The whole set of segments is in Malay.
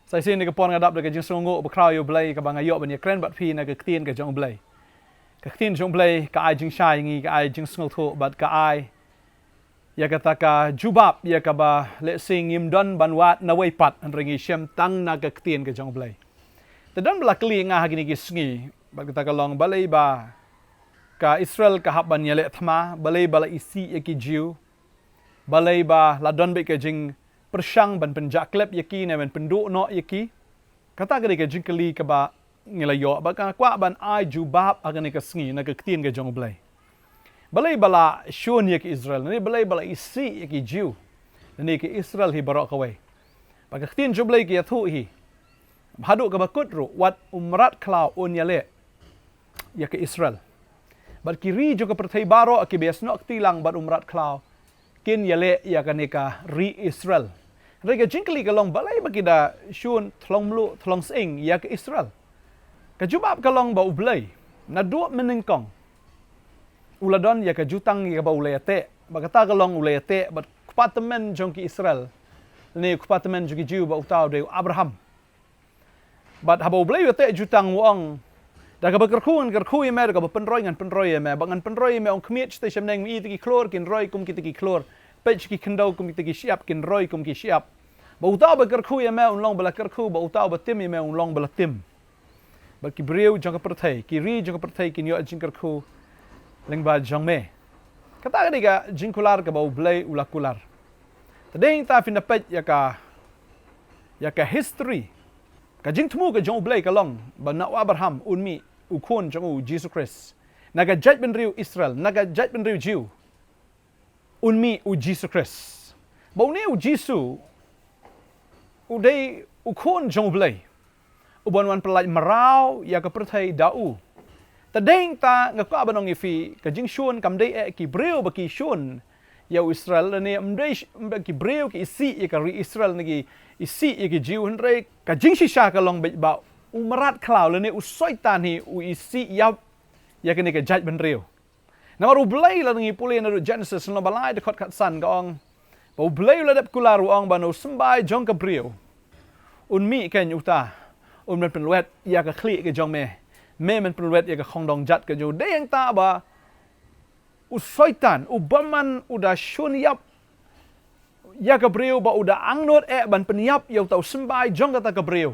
Sai sin ni ke pon ngadap de ke jing songo bekrau yo blai ke bang ayok ban ye kren bat phi na ke tien ke jong blai. Ke tien jong blai ka ai jing shai ngi ka ai jing sngo tho bat ka ai ya kata ka jubab ya ka ba le sing im don ban wat na wei pat an ringi shem tang na ke tien ke jong blai. Te don bla kli nga hagini ki sngi bat kata ka long balai ba ka Israel ka hab ban yele thma balai bala isi ye ki jiu balai ba la don be ke jing persang ban penjak klep yaki ne ban penduk no yaki kata ke jingkeli ke ba ngelayo ba ka kwa ban ai jubab agani ke sngi na ke tien ke jong blai balai bala shun yaki Israel ni balai bala isi yaki jiu ni ke Israel hi barok kawai ba ke tien jong blai ke thu hi hadu ke bakut ru wat umrat klau on yale ya ke Israel ba kiri jo ke perthai baro ke biasno tilang bat umrat klau kin yale ya kanika ri Israel rega jingkeli kalong balai bakida shun thlong mlu thlong sing ya ke Israel ka jubab kalong ba ublai na duat meningkong uladon ya ka jutang ya ba ulayate bakata kalong ulayate bat kupatemen jong ki Israel ni kupatemen jong ki Jew ba utaw de Abraham bat haba ublai yate jutang wong da ka kerkhuan kerkhui me ka penroi ngan penroi me bangan penroi me ong khmiet ste semneng mi tiki klor kin roi kum ki tiki klor pech ki kendau kum tiki siap kin roi kum ki siap ba utaw ba kerkhui me un long bala kerkhu ba utaw ba tim me un long bala tim ba ki breu jong ka perthai ki ri jong ka perthai kin yo jing kerkhu leng ba jong me kata ka diga jingkular ka ba ublai ulakular tadeng ta fin pech ya ka history ka jing thmu ka jong ublai ka long ba na Abraham unmi ukon jong u Jesus Christ naga judgment riu Israel naga judgment riu Jew unmi u Jesus Christ ba ne u Jesus udai ukon jong ublai ubon wan pelaj marau ya ka perthai dau tadeng ta ngaka banong ifi ka jing shun kam dei ki breu ba ki shun ya Israel ne mdei ki breu ki isi ya ka ri Israel ngi isi ya ki Jew hendrei ka jing shisha ka long ba umarat klau le ne usoitan hi u isi ya ka ne ka judgment reu na ru blai la ngi puli na Jenesis no balai de khot khat san ka ong ba blai la dep kularu ong ba no sembai jong ka breu unmi ken utaมันเป็นเวทอยากจะคลี่กับจงแม่มันเป็นเวทอยากจะคงดองจัดกับอยู่ได้ยังตาบ่าอุสอยตันอุบมันอุดาชุนยับอยากกับเบรียวบ่อุดาอังโนดบันเป็นยับอยู่เต่าสบายจงกับตากับเบรียว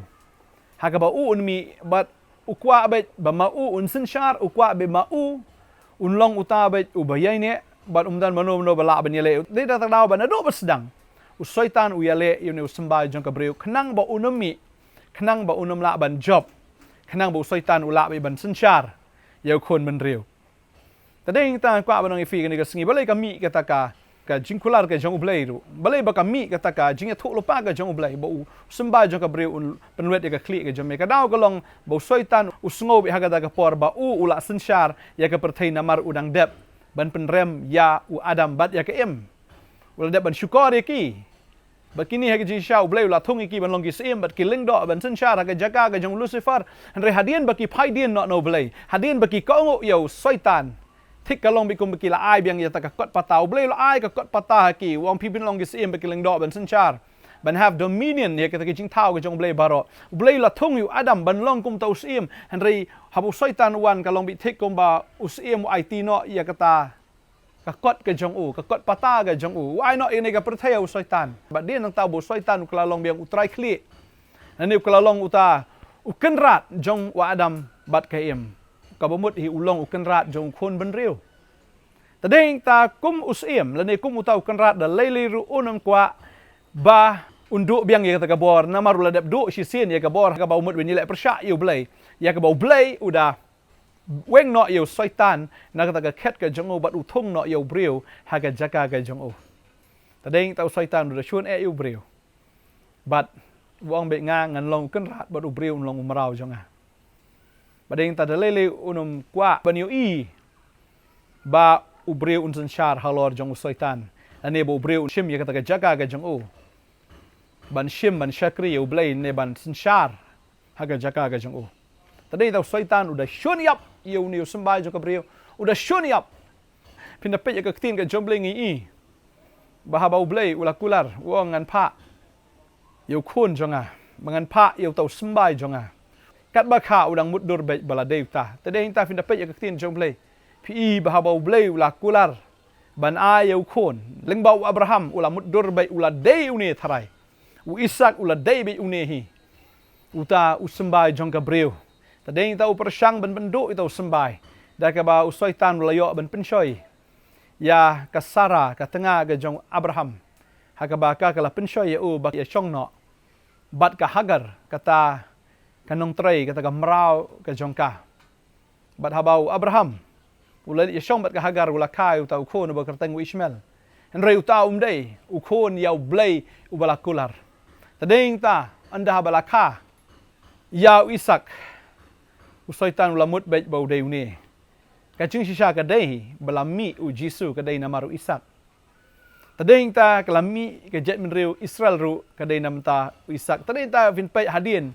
หากบ่อุนมีบัดอุกว่าเบ็ดบ่มาอุนสินชาร์อุกว่าเบ็ดมาอุนลองอุตาเบ็ดอุบยัยเนี่ยบัดดันมโนบลาบันยาเลได้ตาดาวบันนโดบัสดังอุสอยตันอุยาเลอยู่ในอุสบายจงกับเบรียวขนังบ่อุนมีขนังบ่อุนมละบันจบขนังบ่ซอยตันอุละไปบันสัญชาร์ยาวคนมันเร็วแต่ได้ยังตากว่าบันองอีฟีกันนี่ก็สิ่งบ่เลยก็มีกะตากาก็จิงคุลาร์ก็จงอุบเลยรู้บ่เลยบ่ก็มีกะตากาจิงทุลปาก็จงอุบเลยบ่สมบายจงกับเร็วเป็นเวทก็คลีก็จงเมก็ดาวก็ลองบ่ซอยตันอุสงบอีหากะตากาปอร์บ่อุละสัญชาร์ยาก็ประเทศนามารอุดังเดบบันเป็นเรมยาอุอาดัมบัดยาก็เอ็มอุละเดบบันชุกอร์ยกีBegini hak ji syau bleu la thung iki ban long ki sim bat ki ling do ban sen syar hak jaga ka jong Lucifer andre hadian baki phaidien no no blei hadian baki ko ngo yo soitan thik ka long bikum baki la ai biang ya ta ka kot patau bleu la ai ka kot patah ki wong pi bin long ki sim baki ling do ban sen syar ban have dominion ya ka ta ki jing thau ka jong blei baro blei la thung yu adam ban long kum tau sim andre habu soitan wan ka long bi thik kum ba usim it no ya ka ta ka kot ka jong u ka kot pata ka jong u why not ini ka perthaya u syaitan ba dia nang tahu bo syaitan u kelalong biang utrai kli nani u kelalong uta u kenrat jong wa adam bat kaem ka bomut hi ulong u kenrat jong khon ban riu tadeng ta kum usim lani kum uta u kenrat da leili ru unam kwa ba unduk biang ya ka bor namaru ladap du sisin ya ka bor ka ba umut wen ile persya yu blai ya ka ba blai uda weng no yo syaitan na kata ka khet ka jong bat uthung no yo breu ha ka jaka ka jong tadeng tau syaitan da chun e yo breu bat wong be nga ngan long kan rat bat u breu long umrau jong badeng ta da lele unum kwa ban yo i ba u breu un san shar halor jong syaitan ane bo breu shim ya kata ka jaka ka jong ban shim ban shakri yo blai ne ban san shar ha ka jaka ka jong tadeng tau syaitan udah shun yap yêu niu sembai jo kabriu udah shun yap pinda pe ka tin ka jomble ngi bahaba ublei ula kular wong ngan pha yo khun jonga mangan pak yêu tau sembai jonga kat bakha udang mudur baik bala devta tadeng ta fin dapat ya ketin jong play pi bahabau blay ula kular ban ayau khon lengbau Abraham ula mudur baik ula dei une tharai u Isak ula dei baik une hi uta usembai jong Gabriel tadeng ta upersang ban benduk itu sembai dah ka ba usaitan ula yo ban pensyoi ya ka Sarah ka tengah ga jong Abraham hakabaka kala pensyoi ya u ba ya chong no bat ka Hagar kata kanong tray kata gamrau ka jongka bat habau Abraham ula ya shong bat ka Hagar ula kai uta ukhon ba kerteng Ishmael henrei uta umdei ukhon yau blay ubala kular tadeng ta anda balaka yau Isak usaitan ulamut baik bau dei une ka jing shisha ka dei balami u Jisu ka dei namaru Isak tadeng ta kalami ka jet menriu Israel ru ka dei namta Isak tadeng ta vin pai hadin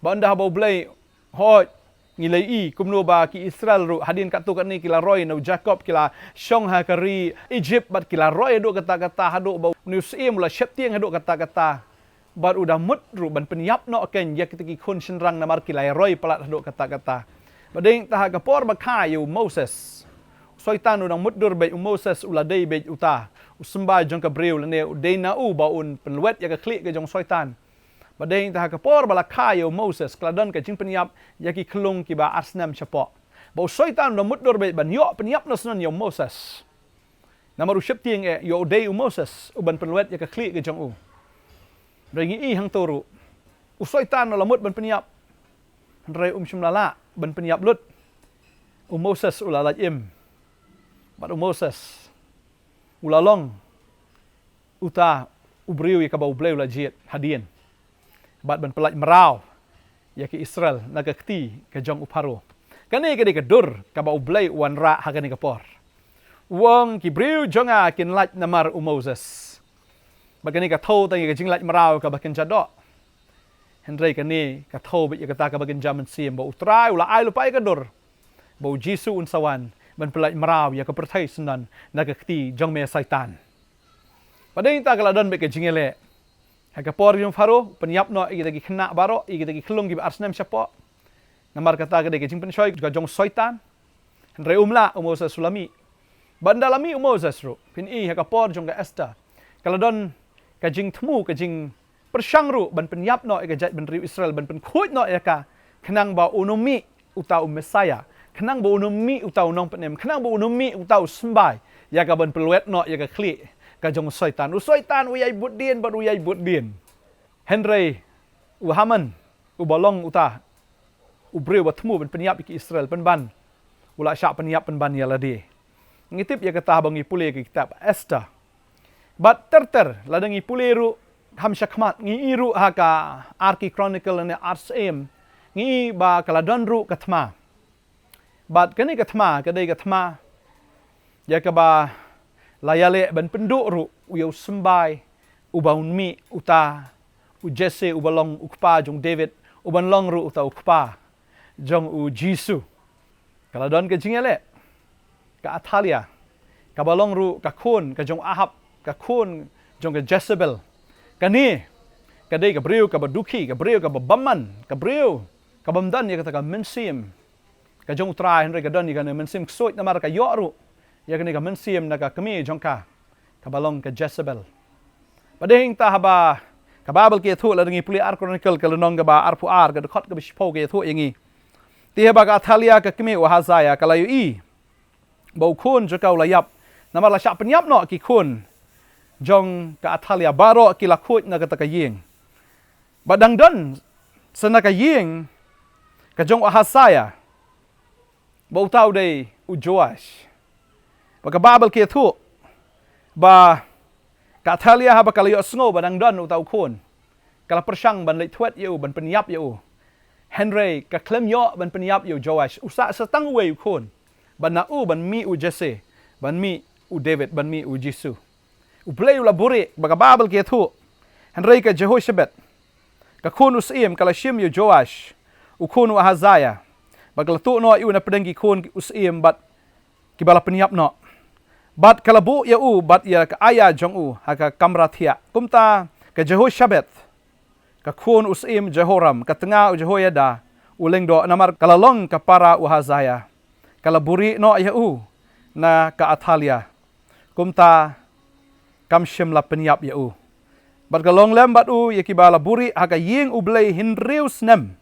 ba anda bau blay hot ngilai kumno ba ki Israel ru hadin kat tu kat ni kila roy no Jacob kila shong ha kari Egypt bat kila roy do kata-kata hadu bau Nongkhryiem la sheptieng hadu kata-kata bat udah mut ru ban penyap no ken ya kitiki kun senrang namar kila roy palat hadu kata-kata badeng ta ka por ba khayu Moses soitan udang mudur bai Moses ula dei bai uta usembah jong Gabriel ne dei na u baun penluet ya ka klik ke jong soitan badeng ta ka por bala khayu Moses kladon ka Jingpynpaw ya ki khlung ki ba asnam chapo ba soitan udang mudur bai ban yo penyap no snon yo Moses namaru sheptieng e yo dei Moses uban penluet ya ka klik ke jong u rengi hang toru usoitan no lamut ban penyap rei shimlala ban penyap lut Moses ula im bat Moses ulalong uta ubriu ya ka bau bleu la jiet hadien bat ban pelaj merau ya ki Israel naga kti ka jong uparo kane ka de ka dur ka bau bleu wan ra ha ka ni ka por wong ki briu jonga kin laj namar Moses bagani ka thau ta ka jing laj merau ka bakin jado henrei ka ni ka thau bi ka ta ka bakin jaman sim bau utrai ula ai lupai ka dur bau Jisu un sawan ban pelaj merau ya ka perthai senan naga kti jong me saitan padeng ta kala don be ka jingele ha ka por jong faro penyap no igi tagi khna baro igi tagi khlung gi arsnem chapo namar kata ka de ka Jingpynpaw ka jong saitan henrei umla Moses sulami bandalami Moses ro pin ha ka por jong ka Esther kala don ka jing thmu ka jing persang ru ban penyap no ka jat ban riu Israel ban pen khuit no ya ka khnang ba unomi utau Messiah khnang ba unomi utau Nongkhryiem khnang ba unomi utau sembai ya ka ban peluet no ya ka kli ka jong soitan uyai budien bat uyai budien henrei Haman ubalong uta ubreu batmu ban penyap ki Israel penban ula syak penyap penban ya ladi ngitip ya kata bangi pule ki kitab Esther bat terter ladangi pule ru ham syakmat ngi iru haka arki chronicle ne arsem ngi ba kaladon ru katma bat kani katma kadai katma ya ka ba layale ban penduk ru uyau sembai ubaun mi uta u Jesse ubalong ukpa jong David uban long ru uta ukpa jong u Jisu kaladon ke jingele ka Atalia ka balong ru ka khun ka jong Ahab ka khun jong ke Jezebel kani kadai ka briu ka baduki ka briu ka baman ka briu ka bamdan ya kata ka mensim ka jong tra henry ka don ni ka mensim soit na mar ka yoru ya kani ka mensim na ka kami jong ka balong ka Jezebel padeng ta haba ka babel ke thu la ngi puli ar chronicle ka lonong ka ba arpu ar ka khot ka bispo ke thu yangi ti haba ka Atalia ka kami wa hazaya ka layu i bau khun jo ka layap namar la syak penyap no ki khun jong ka Atalia baro ki lakut na kata ka ying badang don sana ka ying ka jong Ahazaya bau tau dei u Joash ba ka babel ke thu ba ka Atalia ha ba ka layo sngo badang don u tau khun kala persang ban lei thwet yu ban penyap yu Henry ka klem yo ban penyap yu Joash usa setang we khun ban na u ban mi u Jesse ban mi u David ban mi u Jisu uplay ula buri baga babel ke thu henrei ka Jehoshaphat ka khun usim kala shim yu Joash u khun Ahazaya bagla tu no yu na pedenggi khun usim bat kibala penyap no bat kala bu ya u bat ya ka aya jong u ha ka kamrathia kumta ka Jehoshaphat ka khun usim Jehoram, ka tengah Jehoiada, uleng do namar kalalong ka para Uhazaya, kalaburi no yau na ka Athalia, kumta kamshim la penyap yau. Bat kalong lem bat yaki bala buri haka ying ublay hinriu snem,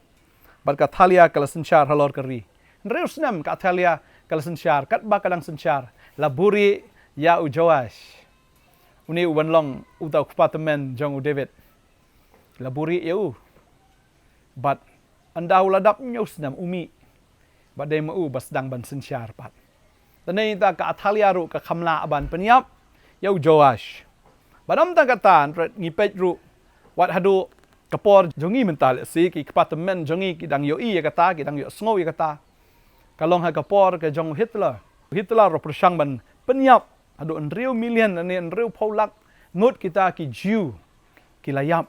bat ka Athalia kala sensyar halor kari. Hinriu snem ka Athalia kala sensyar, kat ba kadang sensyar, laburi ya Joash. Uni uban long utau kupatemen jong David. Laburi yau. Bat anda uladap nyus nam umi. Bat day mau basdang ban sensyar pat. Tanay ta ka Athalia ru ka kamla aban penyap yau Joash. Badam ta katan ngipet ru wat hadu kapor jongi mental si ki kupatemen jongi ki dang yo i kata ki dang yo sngo kata. Kalong ha kapor ke jong Hitler. Hitler ro persang ban penyap hadu enriu million ani enriu paulak ngut kita ki Jew ki layap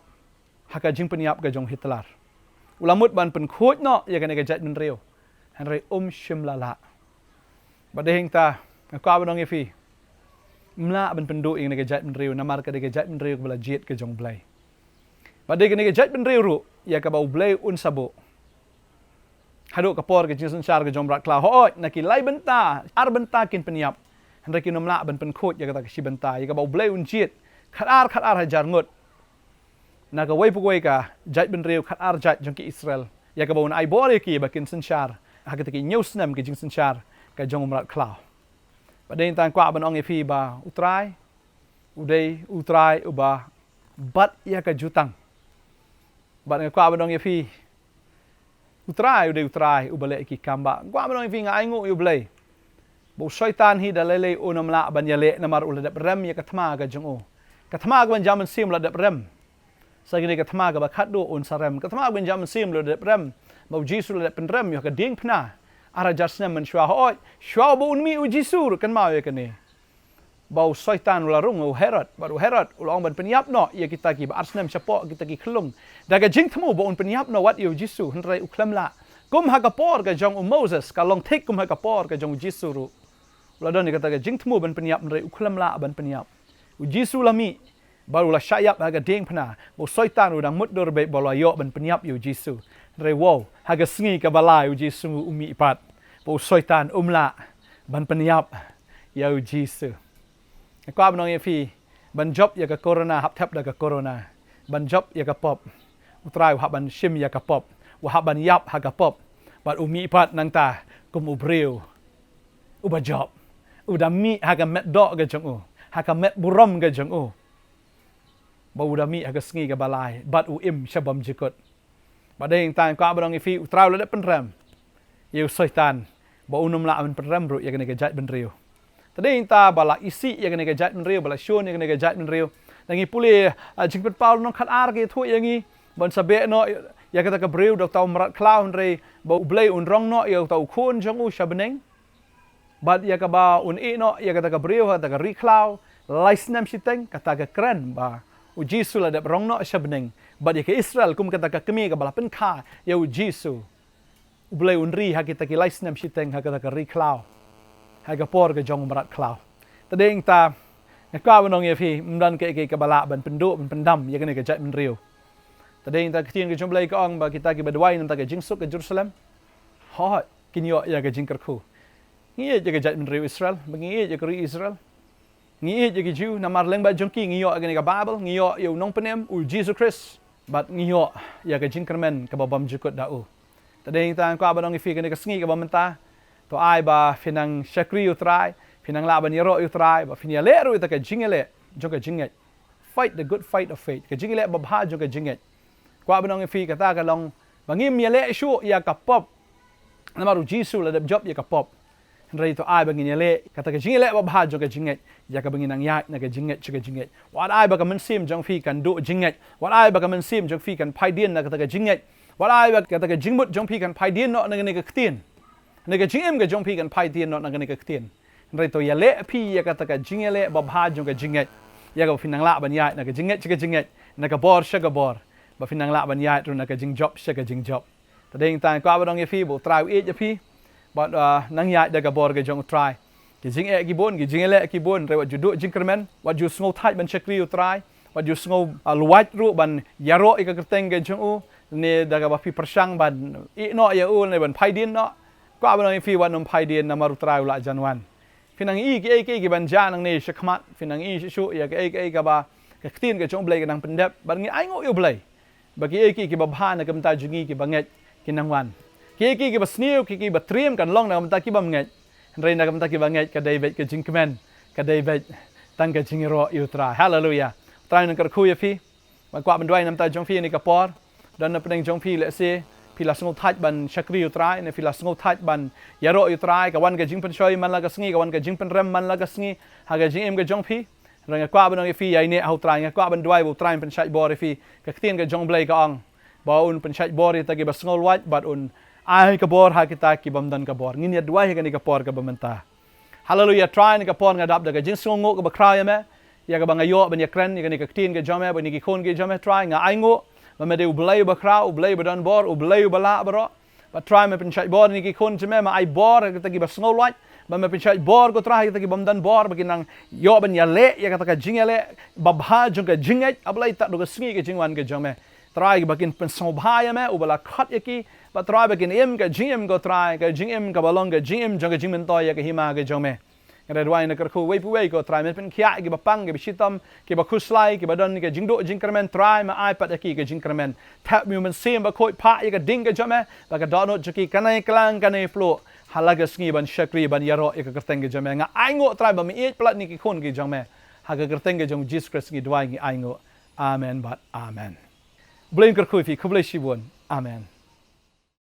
haka Jingpynpaw ke jong Hitler. Ulamut ban pen khoj no ya kan gajat men riu. Henry shimlala. Badeng ta ka badong yefi. Mla ban pendu ing gajat men riu namar ka gajat men riu bala jet ke jong blai. Badeng ke gajat men riu ru ya ka bau blai un sabo. Hadu kapor ke jing syar ke jong brat kla ho na ki lai benta ar benta kin penyap. Henry ki nomla ban pen khoj ya ka si benta ya ka bau blai un jet. Khat ar hajar ngut. Na ka way pugway ka jat ben riu khat ar jat jong ki Israel ya ka bawon ai bore ki bakin sensyar ha ka ki news nam ki jing sensyar ka jong umrat klau baden tan kwa ban ong efi ba utrai udai utrai uba bat ya ka jutang bat kwa ban ong efi utrai udai ubale ki kamba kwa ban ong efi nga ai ngu yu blai bo syaitan hi dalele unamla ban yale namar uladap rem ya ka thma ka jong o ka thma ka ban jaman sim ladap rem Sagini ka thama ka bakat do un sarem ka thama ben jam sim lo de rem mau jisu le pen rem yo ka ding pna ara jasna men shwa ho shwa bo un mi u jisu kan mau ye kani bau syaitan la rung u herod baru herod ulong ban penyap no ye kita ki ba arsnem chapo kita ki khlung daga jing thmu bo un penyap no wat yu jisu henrai u khlamla kum ha ka por ka jong u Moses ka long thik kum ha ka por ka jong jisu ru la don ni kata ka jing thmu ban penyap henrai u khlamla ban penyap u jisu la mi baru la syayap haga ding pna bo syaitan udang mut dor be bolo yo ban penyap yu jisu re wow haga sengi ka balai yu jisu umi pat bo syaitan umla ban penyap yu jisu ko abnong yefi ban job ya ka corona hap tap da ka corona ban job ya ka pop utrai hab ban shim ya ka pop wa hab ban yap haga pop bat umi pat nang ta kum ubreu uba job udami haga met do ga jong u haga met buram ga jong u bau dami aga sengi ka balai bat u im shabam jikot badeng tan ka badong ifi utrau le penram yu syaitan bau num la men penram ru ya kene gajat ben riu tadeng ta bala isi ya kene gajat ben riu bala shun ya kene gajat ben riu dangi puli Jingpynpaw nong khat ar ke thu yangi bon sabe no ya kata ka briu dok tau marat clown re bau blai un rong no ya tau khun jong u shabneng bat ya ka ba un e no ya kata ka briu ha ta ka ri clown laisnam siteng kata ka kren ba Jisu la dap rong no shabneng bad ya ke Israel kum kata ka kemi ka bala pen kha ya Jisu ublai unri ha kita ki laisnam shiteng ha kata ka ri klau ha ka por ka jong marat klau tadeng ta na ka banong ye fi mdan ke ka bala ban pendu ban pendam ya kene ka jat men riu tadeng ta kitien ka jomblai ka ong ba kita ki badwai nam ta ka jingsuk ka Jerusalem ha kinyo ya ka jingkar khu ngi ya ka jat men riu Israel bangi ya ka ri Israel ngi je ki ju namar leng ba jongki ngi yo agani ka Bible ngi yo yo Nongkhryiem u Jesus Christ bat ngi yo ya ka jingkermen ka babam jukut da u tadeng ta ko abang ifi ka sngi ka bamenta to ai ba finang shakri utrai finang la ban yero utrai ba finia le ru ta ka jingele jong ka jinget fight the good fight of faith ka jingele ba bha jong ka jinget ko abang ifi ka ta ka long bangim ya le shu ya ka pop namaru Jesus la dab job ya ka pop Henry to ai bangin yale kata ka jingele ba bha jong ka jinget ya ka bangin ang yak na ka jinget chuka jinget wat ai ba ka mensim jong fi kan do jinget wat ai ba ka mensim jong fi kan pai dien na kata ka jinget wat ai ba kata ka jingmut jong fi kan pai dien no na ka ktien na ka jingem ka jong fi kan pai dien no na ka ktien Henry to yale pi ya kata ka jingele ba bha jong ka jinget ya ka finang la ban ya na ka jinget chuka jinget na ka bor shaga bor ba finang la ban ya ru na ka jing job shaga jing job tadeng tan ko abang ye fi bo trau e je fi but nang ya daga bor ga jong try ki jing e ki bon ki jing le ki bon re wat judu jingkermen wat ju sngo thai ban chakri u try บัดอยู่สงบลวัดรูบันยาโรอีกกระเตงกันจงอูเนี่ยดากบัดพิประชังบันอีเนาะยาอูในบันไพดินเนาะก็เอาบันฟีวันนมไพดินนามารุตรายละจันวันฟินังอีกี่บันจานังเนี่ยชักมัดฟินังอีชุยากับบากตีนกับจงเบลกันนังเป็นเด็บบัดงี้ไอ้งูอยู่เบลบางกี่บับฮานะกับตาจุงีกี่บังเงยกินนังวันกี่บัสนิวกี่บัตรีมกันล่องนะกับตากี่บังเงยเรนนะกับตากี่บังเงยกับเดวิดกับจิงค์แมนกับเดวิดตั้งกับจิงโรอยู่ตราฮาเลลูยาตราหนึ่งกระคุยพี่บางกว่ามันด้วยน้ำตาจงพี่ในกระปอร์ดันนับเป็นจงพี่เลเซ่พี่ลาสงทัดบันชักรีอยู่ตรายในพี่ลาสงทัดบันยาโรอยู่ตรายกับวันกับจิงเป็นชอยมันละกับสงีกับวันกับจิงเป็นเรมมันละกับสงีหากกับจิงกับจงพี่เรื่องกว่าบันฟีใหญ่เนี่ยเอาตรายกว่าบันด้วยบุตรายเป็นชัยบอร์ฟีกับเตียนกับจงเบลกับอังบ่อุ่นเป็นชัยบอร์ตะกี้บัสงลวัดบัดอุ่นไอ้กับบอร์หากิตากีบัมดันกับบอร์งี้เนี่ยด้วยกันนี่กับบอร์กับบัมตาฮาเลลูยาตรายนี่กับบอร์งัดดับเด็กกับจิงสงงกับบักครายไหมอยากกับบางอายุบันยากรันนี่กันนี่กับตีนกับจอมบันนี่กี่คนกับจอมตรายงาไอ้งูมันไม่ได้อุบเลยบักคราวอุบเลยบัดอนบอร์อุบเลยบัลละบรอบัดตรายมันเป็นชัยบอร์นี่กี่คนใช่ไหมมาไอ้บอร์ตะกี้บัสงลวัดมันเป็นชัยบอร์ก็ตรายตะกี้บัมดันบอร์บักินังโยบันยาเละอยากกับจิงยาเละบับฮาจงกับจิงเอ็ดอับเลยตัดดูกับสงีกับจิงวันกับจอมตรายบักินเป็นสมภายไหมอุบละขัดยากีบัดตรายบักินกับจิงก็ตรายกับจิงกับบอลลงกับจิงจงกับจิงเป็นต่อยกับหิมากับจอมกันได้ด้วยนักคู่เว้ยผู้เว้ยก็ตรายมันเป็นขี้ยกับปังกับชิตอมกับคุสไลกับดอนกับจิงโดจิงกระเมนตรายมาไอปัดกี้กับจิงกระเมนแทบมีมันเสียมบักโคยพะกับดิ้งกับจอมบักดอนจุกี้กันในกลางกันในฟลูฮาลากสกีบันชักรีบันยาโรอีกกระเตงกับจอมงาไอโง่ตรายบันมีเอ็ดปลัดนี่กี่คนกับจอมหากกระเตงกับจอมจิสคริสกี้ด้วยไอโง่อาเมนบัดอาเมนเบลนกระคุยฟีคุบเลชิบุนอาเมน